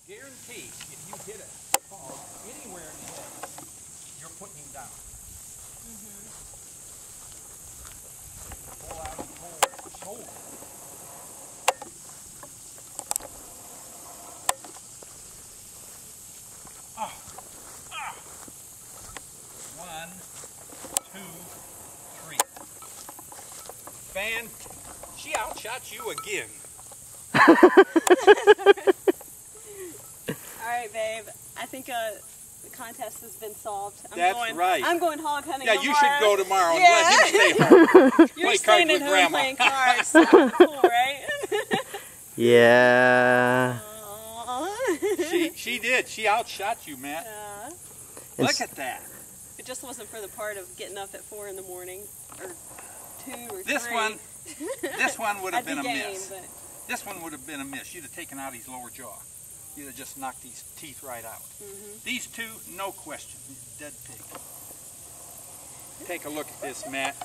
Guarantee if you hit a hog anywhere in the head, you're putting him down. Pull out his whole shoulder. One, two, three. Fan, she outshot you again. Alright, babe. I think the contest has been solved. Right. I'm going hog hunting tomorrow. You should go tomorrow and let him stay home. You're Play staying cards at with home Grandma. playing cards. Cool, right? Yeah. She did. She outshot you, Matt. Look at that. It just wasn't for the part of getting up at 4 in the morning, or 2 or 3. This one would have been a game, miss. but... This one would have been a miss. You'd have taken out his lower jaw. You'd have just knocked his teeth right out. These two, no question. Dead pig. Take a look at this, Matt.